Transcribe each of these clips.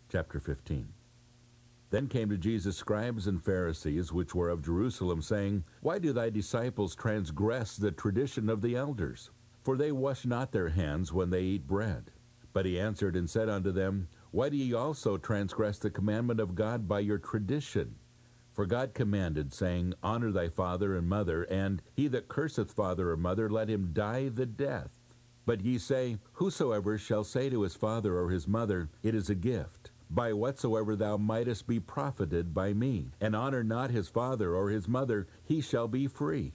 Chapter 15. Then came to Jesus scribes and Pharisees, which were of Jerusalem, saying, Why do thy disciples transgress the tradition of the elders? For they wash not their hands when they eat bread. But he answered and said unto them, Why do ye also transgress the commandment of God by your tradition? For God commanded, saying, Honor thy father and mother, and he that curseth father or mother, let him die the death. But ye say, Whosoever shall say to his father or his mother, It is a gift, by whatsoever thou mightest be profited by me, and honor not his father or his mother, he shall be free.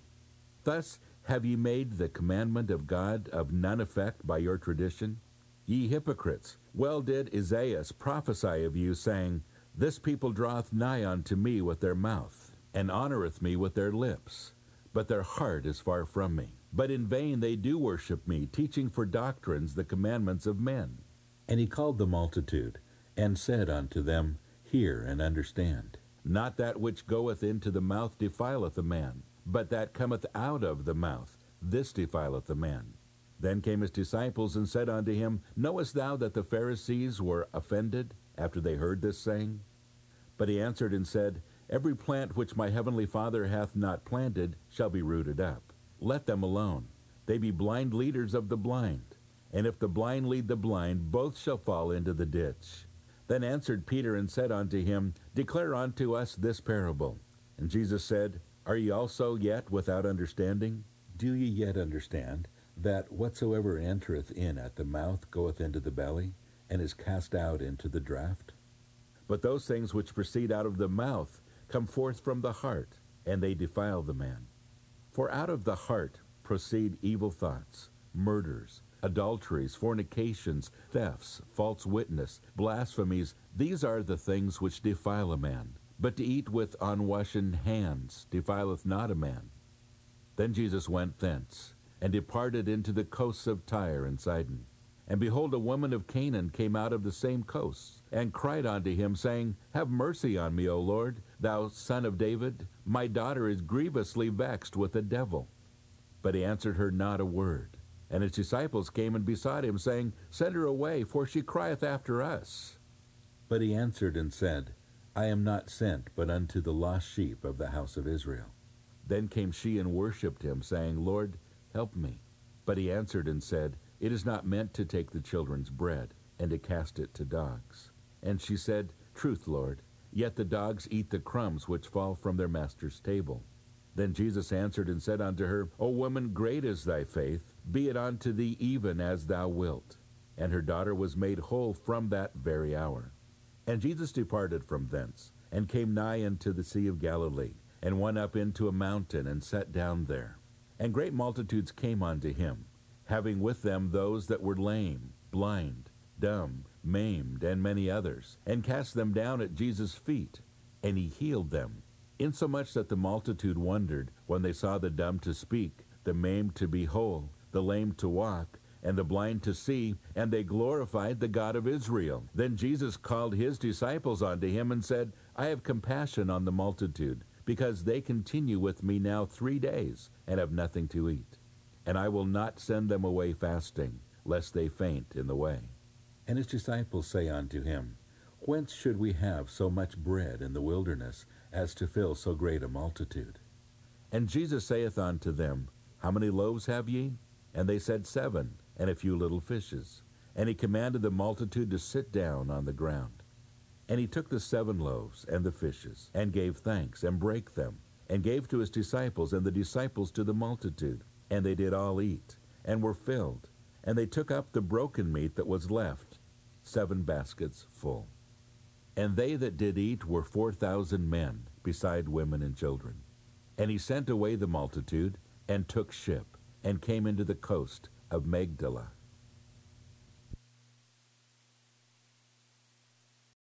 Thus have ye made the commandment of God of none effect by your tradition? Ye hypocrites, well did Isaiah prophesy of you, saying, This people draweth nigh unto me with their mouth, and honoreth me with their lips, but their heart is far from me. But in vain they do worship me, teaching for doctrines the commandments of men. And he called the multitude, and said unto them, Hear and understand. Not that which goeth into the mouth defileth a man, but that cometh out of the mouth, this defileth a man. Then came his disciples and said unto him, Knowest thou that the Pharisees were offended after they heard this saying? But he answered and said, Every plant which my heavenly Father hath not planted shall be rooted up. Let them alone. They be blind leaders of the blind. And if the blind lead the blind, both shall fall into the ditch. Then answered Peter and said unto him, Declare unto us this parable. And Jesus said, Are ye also yet without understanding? Do ye yet understand that whatsoever entereth in at the mouth goeth into the belly, and is cast out into the draught? But those things which proceed out of the mouth come forth from the heart, and they defile the man. For out of the heart proceed evil thoughts, murders, adulteries, fornications, thefts, false witness, blasphemies. These are the things which defile a man. But to eat with unwashen hands defileth not a man. Then Jesus went thence, and departed into the coasts of Tyre and Sidon. And behold, a woman of Canaan came out of the same coasts, and cried unto him, saying, Have mercy on me, O Lord, thou son of David. My daughter is grievously vexed with a devil. But he answered her not a word. And his disciples came and besought him, saying, Send her away, for she crieth after us. But he answered and said, I am not sent but unto the lost sheep of the house of Israel. Then came she and worshipped him, saying, Lord, help me. But he answered and said, It is not meant to take the children's bread, and to cast it to dogs. And she said, Truth, Lord, yet the dogs eat the crumbs which fall from their master's table. Then Jesus answered and said unto her, O woman, great is thy faith, be it unto thee even as thou wilt. And her daughter was made whole from that very hour. And Jesus departed from thence, and came nigh unto the Sea of Galilee, and went up into a mountain, and sat down there. And great multitudes came unto him, having with them those that were lame, blind, dumb, maimed, and many others, and cast them down at Jesus' feet, and he healed them. Insomuch that the multitude wondered when they saw the dumb to speak, the maimed to be whole, the lame to walk, and the blind to see, and they glorified the God of Israel. Then Jesus called his disciples unto him, and said, I have compassion on the multitude, because they continue with me now 3 days, and have nothing to eat. And I will not send them away fasting, lest they faint in the way. And his disciples say unto him, Whence should we have so much bread in the wilderness, as to fill so great a multitude? And Jesus saith unto them, How many loaves have ye? And they said, 7, and a few little fishes. And he commanded the multitude to sit down on the ground. And he took the 7 loaves and the fishes, and gave thanks, and brake them, and gave to his disciples, and the disciples to the multitude. And they did all eat, and were filled. And they took up the broken meat that was left, 7 baskets full. And they that did eat were 4,000 men, beside women and children. And he sent away the multitude, and took ship, and came into the coast of Magdala.